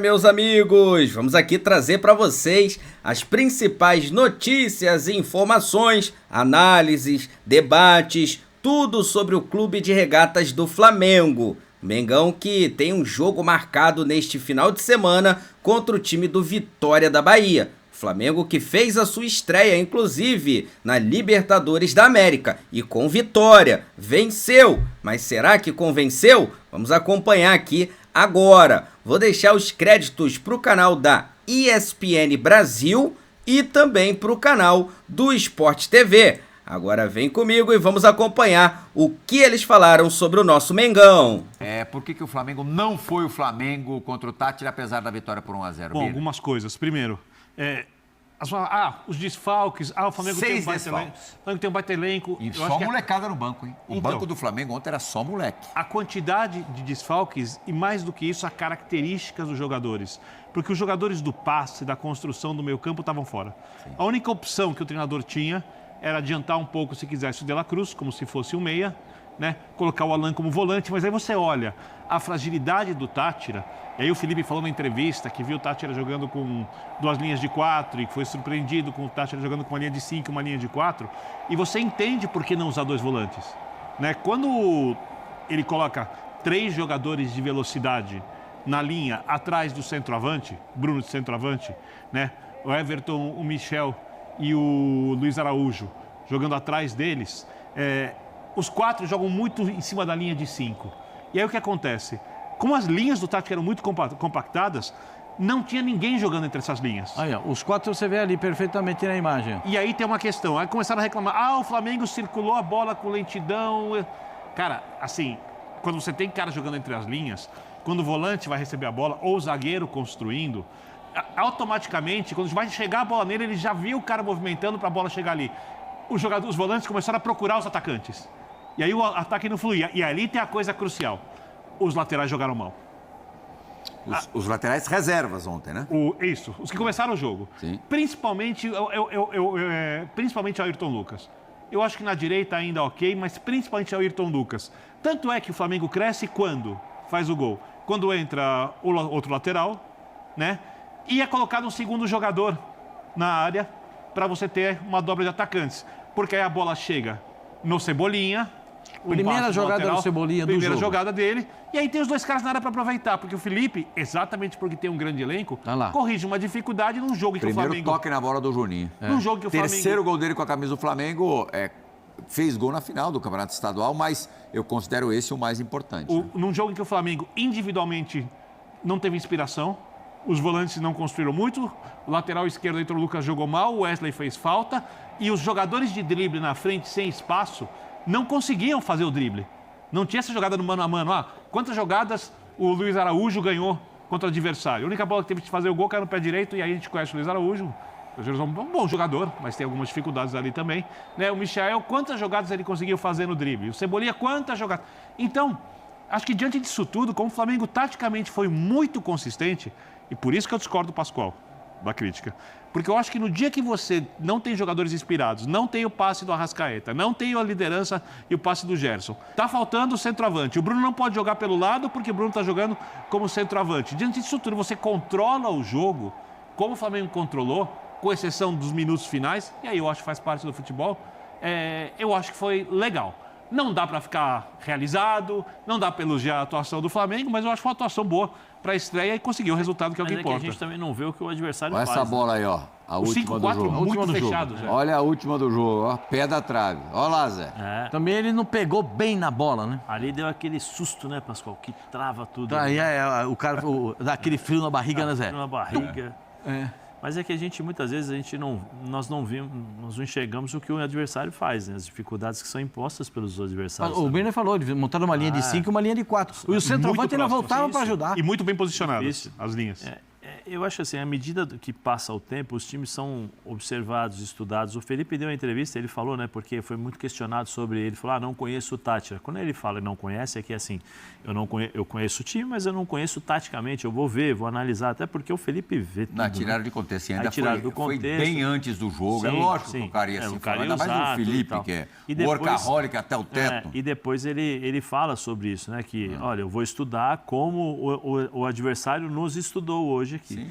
Meus amigos, vamos aqui trazer para vocês as principais notícias e informações, análises, debates, tudo sobre o Clube de Regatas do Flamengo. Mengão que tem um jogo marcado neste final de semana contra o time do Vitória da Bahia. Flamengo que fez a sua estreia, inclusive, na Libertadores da América. E com vitória, venceu. Mas será que convenceu? Vamos acompanhar aqui agora. Vou deixar os créditos para o canal da ESPN Brasil e também para o canal do Sport TV. Agora vem comigo e vamos acompanhar o que eles falaram sobre o nosso Mengão. Por que o Flamengo não foi o Flamengo contra o Táchira, apesar da vitória por 1-0? Bom, algumas coisas. Primeiro, os desfalques. O Flamengo tem um baita elenco. O Flamengo tem um baita elenco. E só molecada no banco, hein? O banco do Flamengo ontem era só moleque. A quantidade de desfalques e, mais do que isso, as características dos jogadores. Porque os jogadores do passe, da construção do meio campo estavam fora. Sim. A única opção que o treinador tinha era adiantar um pouco, se quisesse, o De La Cruz, como se fosse um meia, né? Colocar o Alan como volante, mas aí você olha a fragilidade do Táchira. E aí o Felipe falou na entrevista que viu o Táchira jogando com 2 linhas de 4 e que foi surpreendido com o Táchira jogando com uma linha de 5 e uma linha de 4. E você entende por que não usar 2 volantes, né? Quando ele coloca 3 jogadores de velocidade na linha atrás do centroavante, Bruno de centroavante, né? O Everton, o Michel e o Luiz Araújo jogando atrás deles, os 4 jogam muito em cima da linha de 5. E aí o que acontece? Como as linhas do Táchira eram muito compactadas, não tinha ninguém jogando entre essas linhas. Aí, ó, os 4 você vê ali perfeitamente na imagem. E aí tem uma questão, aí começaram a reclamar, o Flamengo circulou a bola com lentidão. Cara, assim, quando você tem cara jogando entre as linhas, quando o volante vai receber a bola, ou o zagueiro construindo, automaticamente, quando vai chegar a bola nele, ele já viu o cara movimentando para a bola chegar ali. Os volantes começaram a procurar os atacantes. E aí o ataque não fluía. E ali tem a coisa crucial. Os laterais jogaram mal. Os laterais reservas ontem, né? Isso, os que começaram o jogo. Sim. Principalmente o Ayrton Lucas. Eu acho que na direita ainda ok, mas principalmente o Ayrton Lucas. Tanto é que o Flamengo cresce quando faz o gol. Quando entra o outro lateral, né? E é colocado um segundo jogador na área para você ter uma dobra de atacantes. Porque aí a bola chega no Cebolinha. Primeira jogada do Cebolinha do jogo. Primeira jogada dele. E aí tem os 2 caras na área para aproveitar. Porque o Felipe, exatamente porque tem um grande elenco, corrige uma dificuldade num jogo em que o Flamengo... Primeiro toque na bola do Juninho. Num jogo que o Flamengo... Terceiro gol dele com a camisa do Flamengo, fez gol na final do Campeonato Estadual, mas eu considero esse o mais importante. Num jogo em que o Flamengo individualmente não teve inspiração, os volantes não construíram muito, o lateral esquerdo, o Lucas, jogou mal, o Wesley fez falta, e os jogadores de drible na frente, sem espaço, não conseguiam fazer o drible. Não tinha essa jogada no mano a mano. Quantas jogadas o Luiz Araújo ganhou contra o adversário? A única bola que teve que fazer o gol caiu no pé direito, e aí a gente conhece o Luiz Araújo. É um bom jogador, mas tem algumas dificuldades ali também. Né? O Michael, quantas jogadas ele conseguiu fazer no drible? O Cebolinha, quantas jogadas? Então, acho que diante disso tudo, como o Flamengo taticamente foi muito consistente, e por isso que eu discordo do Pascoal, da crítica. Porque eu acho que no dia que você não tem jogadores inspirados, não tem o passe do Arrascaeta, não tem a liderança e o passe do Gerson, tá faltando o centroavante. O Bruno não pode jogar pelo lado porque o Bruno está jogando como centroavante. Diante disso tudo, você controla o jogo, como o Flamengo controlou, com exceção dos minutos finais, e aí eu acho que faz parte do futebol, eu acho que foi legal. Não dá para ficar realizado, não dá para elogiar a atuação do Flamengo, mas eu acho que foi uma atuação boa para a estreia e conseguiu o resultado que é o que importa. Que a gente também não vê o que o adversário Olha faz. Olha essa bola aí, ó. A última do jogo. Muito fechado, já. Olha a última do jogo, ó. Pé da trave. Olha lá, Zé. Também ele não pegou bem na bola, né? Ali deu aquele susto, né, Pascoal? Que trava tudo. Aí o cara dá aquele frio na barriga, né, Zé? Frio na barriga. Mas é que a gente, muitas vezes, nós não enxergamos o que o adversário faz, né? As dificuldades que são impostas pelos adversários. O Birner falou, ele montaram uma linha de 5 e uma linha de 4. E o centroavante ainda voltava para ajudar. E muito bem posicionadas as linhas. Eu acho assim, à medida que passa o tempo, os times são observados, estudados. O Felipe deu uma entrevista, ele falou, né, porque foi muito questionado sobre ele, falou, não conheço o Tátira. Quando ele fala não conhece, é que assim, eu conheço o time, mas eu não conheço taticamente, eu vou ver, vou analisar, até porque o Felipe vê tudo. Tiraram de contexto, ainda foi foi bem antes do jogo, sim, é lógico sim. que o cara ia se cara ainda mais o Felipe, que é workaholic até o teto. E depois ele fala sobre isso, né, que, olha, eu vou estudar como o adversário nos estudou hoje aqui. Sim.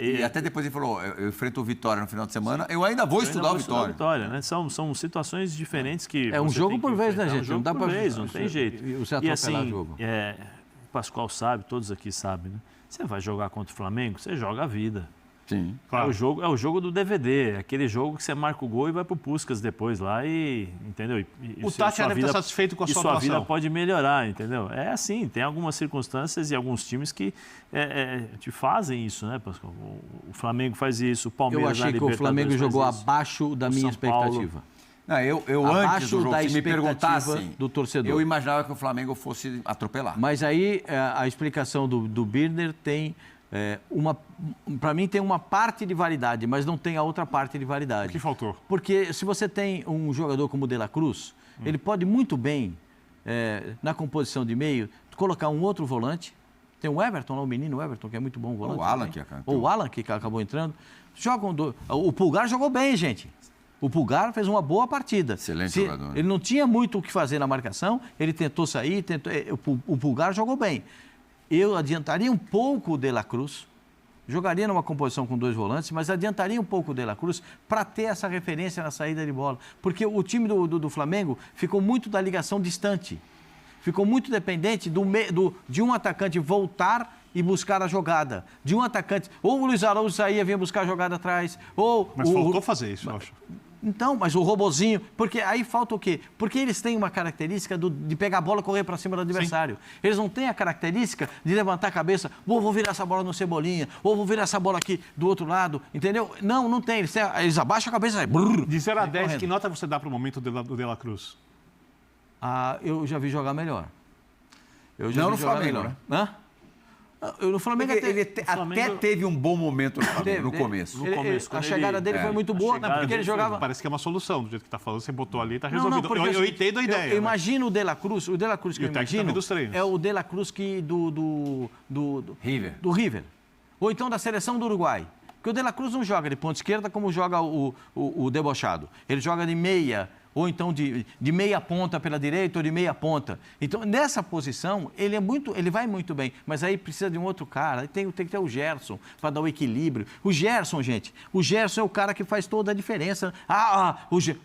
E até depois ele falou, eu enfrento o Vitória no final de semana, eu ainda vou estudar o Vitória. Né? São situações diferentes que É um jogo por vez, né, gente? Não dá para vez, não tem jeito. Você atropelar o jogo. O Pascoal sabe, todos aqui sabem, né? Você vai jogar contra o Flamengo, você joga a vida. Sim. Claro. É o jogo do DVD, aquele jogo que você marca o gol e vai pro Puskas depois lá e, entendeu? O Tati deve estar satisfeito com a sua atuação. E sua vida pode melhorar, entendeu? É assim, tem algumas circunstâncias e alguns times que te fazem isso, né, Pascoal? O Flamengo faz isso, o Palmeiras Eu achei que o Flamengo jogou abaixo da minha expectativa. Não, eu antes do jogo, se me perguntassem, do torcedor. eu imaginava que o Flamengo fosse atropelar. Mas aí a explicação do Birner tem... para mim tem uma parte de validade, mas não tem a outra parte de validade. O que faltou? Porque se você tem um jogador como o De La Cruz, ele pode muito bem, na composição de meio, colocar um outro volante. Tem o Everton, o menino Everton, que é muito bom volante. Ou o Alan, que acabou entrando. O Pulgar jogou bem, gente. O Pulgar fez uma boa partida. Excelente jogador. Ele não tinha muito o que fazer na marcação, ele tentou sair, o Pulgar jogou bem. Eu adiantaria um pouco o De La Cruz, jogaria numa composição com 2 volantes, mas adiantaria um pouco o De La Cruz para ter essa referência na saída de bola. Porque o time do Flamengo ficou muito da ligação distante. Ficou muito dependente de um atacante voltar e buscar a jogada. De um atacante, ou o Luiz Araújo saía e vinha buscar a jogada atrás, ou... Mas faltou fazer isso, eu acho. Então, mas o robozinho, porque aí falta o quê? Porque eles têm uma característica de pegar a bola e correr para cima do adversário. Sim. Eles não têm a característica de levantar a cabeça, vou virar essa bola no Cebolinha, ou vou virar essa bola aqui do outro lado, entendeu? Não tem. Eles abaixam a cabeça e... De 0 a 10, que nota você dá para o momento do De La Cruz? Eu já vi jogar melhor. Não no Flamengo, né? Hã? No Flamengo ele até teve um bom momento no começo. A chegada dele foi muito boa, porque ele jogava... Parece que é uma solução, do jeito que está falando, você botou ali e está resolvido. Eu entendo a ideia. Eu imagino o De La Cruz, que eu imagino é o De La Cruz do River. Ou então da seleção do Uruguai. Porque o De La Cruz não joga de ponta esquerda como joga o debochado. Ele joga de meia, ou então de meia ponta pela direita ou de meia ponta. Então, nessa posição, ele vai muito bem, mas aí precisa de um outro cara, aí tem que ter o Gerson para dar o equilíbrio. O Gerson, gente, é o cara que faz toda a diferença.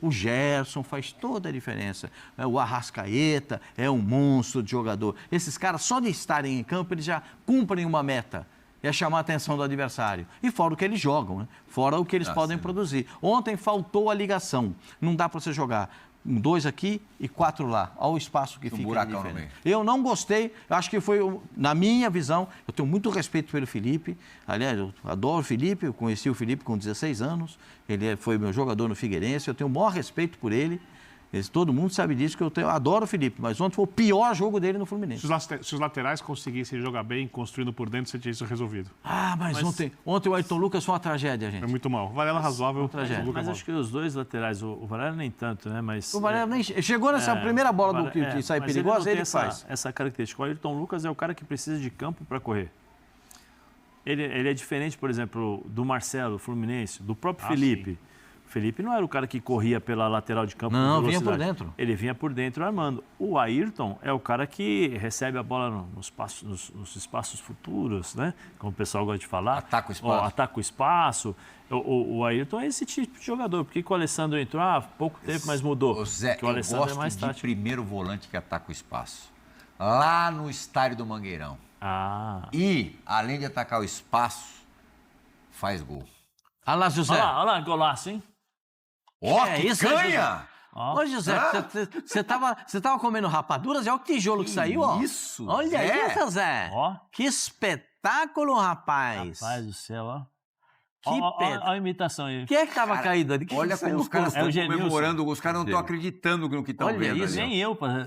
O Gerson faz toda a diferença. O Arrascaeta é um monstro de jogador. Esses caras, só de estarem em campo, eles já cumprem uma meta. É chamar a atenção do adversário. E fora o que eles jogam, né? Fora o que eles podem produzir. Ontem faltou a ligação. Não dá para você jogar 2 aqui e 4 lá. Olha o espaço que fica. Buracão no meio. Eu não gostei. Acho que foi, na minha visão, eu tenho muito respeito pelo Felipe. Aliás, eu adoro o Felipe. Eu conheci o Felipe com 16 anos. Ele foi meu jogador no Figueirense. Eu tenho o maior respeito por ele. Todo mundo sabe disso, que eu adoro o Felipe, mas ontem foi o pior jogo dele no Fluminense. Se os laterais conseguissem jogar bem, construindo por dentro, você tinha isso resolvido. Mas ontem o Ayrton Lucas foi uma tragédia, gente. É muito mal. O Varela razoável. Tragédia. Mas acho que os dois laterais, o Varela nem tanto, né? Mas, o Varela nem chegou nessa primeira bola que sai perigosa, ele faz. Essa característica. O Ayrton Lucas é o cara que precisa de campo para correr. Ele é diferente, por exemplo, do Marcelo, Fluminense, do próprio Felipe. Sim. Felipe não era o cara que corria pela lateral de campo. Não, vinha por dentro. Ele vinha por dentro armando. O Ayrton é o cara que recebe a bola nos espaços futuros, né? Como o pessoal gosta de falar. Ataca o espaço. Ataca o espaço. O Ayrton é esse tipo de jogador. Por que o Alessandro entrou? Pouco tempo, mas mudou. Zé, o Alessandro eu gosto de tático. primeiro volante que ataca o espaço. Lá no estádio do Mangueirão. E, além de atacar o espaço, faz gol. Olha lá, José. Olha lá, golaço, hein? Que isso, canha! Ô, José, você tava comendo rapaduras? Olha o tijolo que saiu, ó. Isso! Olha aí, José. Que espetáculo, rapaz. Rapaz do céu, ó. Que pedra. Olha a imitação aí. Quem é que tava caído ali? Olha como os caras estão comemorando, os caras não estão acreditando no que estão vendo. Olha isso, nem eu. Você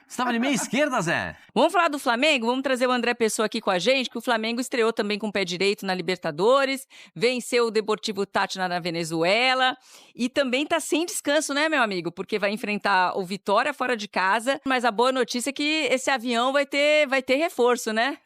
estava de meia esquerda, Zé? Vamos falar do Flamengo? Vamos trazer o André Pessoa aqui com a gente, que o Flamengo estreou também com o pé direito na Libertadores, venceu o Deportivo Táchira na Venezuela e também tá sem descanso, né, meu amigo? Porque vai enfrentar o Vitória fora de casa, mas a boa notícia é que esse avião vai ter reforço, né?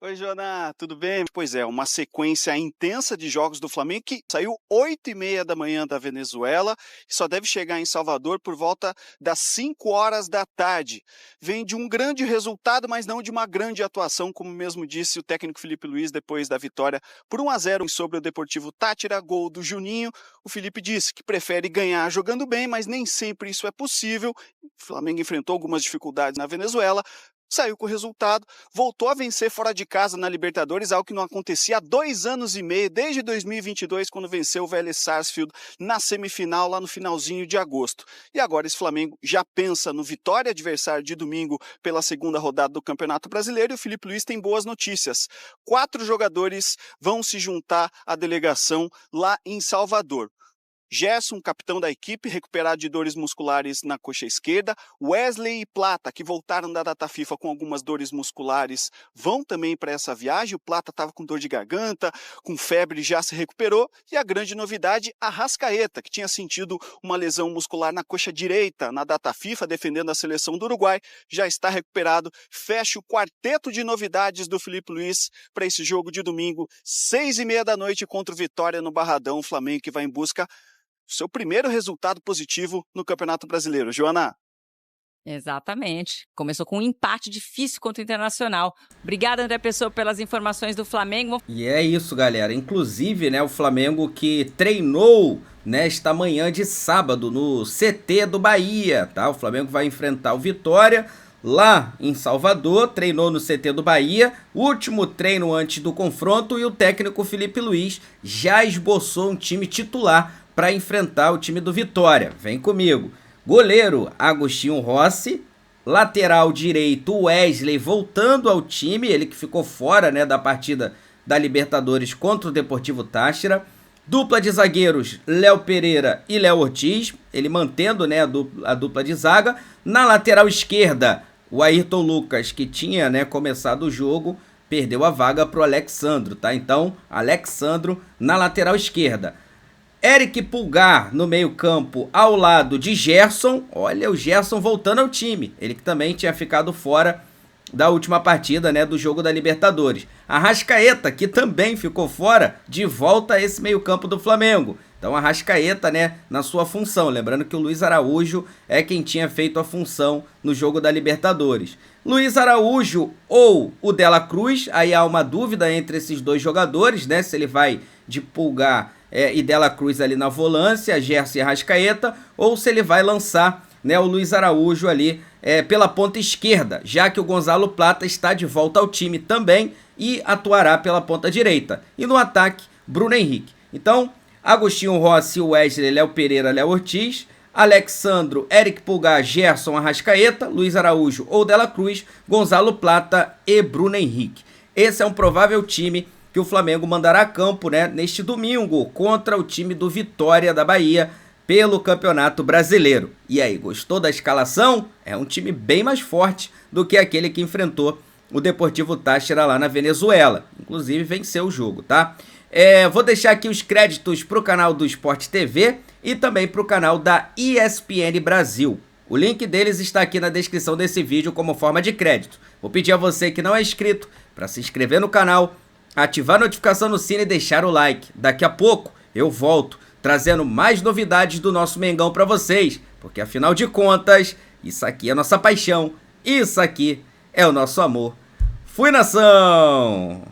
Oi, Joana, tudo bem? Pois é, uma sequência intensa de jogos do Flamengo que saiu 8h30 da manhã da Venezuela e só deve chegar em Salvador por volta das 5 horas da tarde. Vem de um grande resultado, mas não de uma grande atuação, como mesmo disse o técnico Felipe Luiz depois da vitória por 1-0 sobre o Deportivo Táchira, gol do Juninho. O Felipe disse que prefere ganhar jogando bem, mas nem sempre isso é possível. O Flamengo enfrentou algumas dificuldades na Venezuela, saiu com o resultado, voltou a vencer fora de casa na Libertadores, algo que não acontecia há 2 anos e meio, desde 2022, quando venceu o Vélez Sarsfield na semifinal, lá no finalzinho de agosto. E agora esse Flamengo já pensa no Vitória, adversário de domingo pela segunda rodada do Campeonato Brasileiro, e o Felipe Luiz tem boas notícias. 4 jogadores vão se juntar à delegação lá em Salvador. Gerson, capitão da equipe, recuperado de dores musculares na coxa esquerda. Wesley e Plata, que voltaram da data FIFA com algumas dores musculares, vão também para essa viagem. O Plata estava com dor de garganta, com febre, já se recuperou. E a grande novidade, Arrascaeta, que tinha sentido uma lesão muscular na coxa direita na data FIFA, defendendo a seleção do Uruguai, já está recuperado. Fecha o quarteto de novidades do Felipe Luiz para esse jogo de domingo, 6h30 da noite contra o Vitória no Barradão. O Flamengo que vai em busca seu primeiro resultado positivo no Campeonato Brasileiro. Joana? Exatamente. Começou com um empate difícil contra o Internacional. Obrigada, André Pessoa, pelas informações do Flamengo. E é isso, galera. Inclusive, né, o Flamengo que treinou nesta manhã de sábado no CT do Bahia, tá? O Flamengo vai enfrentar o Vitória lá em Salvador, treinou no CT do Bahia, último treino antes do confronto, e o técnico Felipe Luiz já esboçou um time titular para enfrentar o time do Vitória. Vem comigo. Goleiro, Agostinho Rossi. Lateral direito, Wesley voltando ao time, ele que ficou fora, né, da partida da Libertadores contra o Deportivo Táchira. Dupla de zagueiros, Léo Pereira e Léo Ortiz, ele mantendo, né, a dupla de zaga. Na lateral esquerda, o Ayrton Lucas, que tinha, né, começado o jogo, perdeu a vaga para o Alexandro, tá? Então, Alexandro na lateral esquerda. Eric Pulgar no meio-campo ao lado de Gerson. Olha, o Gerson voltando ao time. Ele que também tinha ficado fora da última partida, né, do jogo da Libertadores. Arrascaeta, que também ficou fora, de volta a esse meio-campo do Flamengo. Então, Arrascaeta, né, na sua função. Lembrando que o Luiz Araújo é quem tinha feito a função no jogo da Libertadores. Luiz Araújo ou o Dela Cruz. Aí há uma dúvida entre esses dois jogadores, né, se ele vai de Pulgar e Dela Cruz ali na volância, Gerson e Arrascaeta, ou se ele vai lançar, né, o Luiz Araújo ali pela ponta esquerda, já que o Gonzalo Plata está de volta ao time também e atuará pela ponta direita. E no ataque, Bruno Henrique. Então, Agostinho Rossi, Wesley, Léo Pereira, Léo Ortiz, Alexandro, Eric Pulgar, Gerson, Arrascaeta, Luiz Araújo ou Dela Cruz, Gonzalo Plata e Bruno Henrique. Esse é um provável time que o Flamengo mandará a campo, né, neste domingo contra o time do Vitória da Bahia pelo Campeonato Brasileiro. E aí, gostou da escalação? É um time bem mais forte do que aquele que enfrentou o Deportivo Táchira lá na Venezuela. Inclusive venceu o jogo, tá? Vou deixar aqui os créditos para o canal do Sport TV e também para o canal da ESPN Brasil. O link deles está aqui na descrição desse vídeo como forma de crédito. Vou pedir a você que não é inscrito para se inscrever no canal, ativar a notificação no sino e deixar o like. Daqui a pouco eu volto trazendo mais novidades do nosso Mengão para vocês, porque afinal de contas, isso aqui é nossa paixão, isso aqui é o nosso amor. Fui, nação!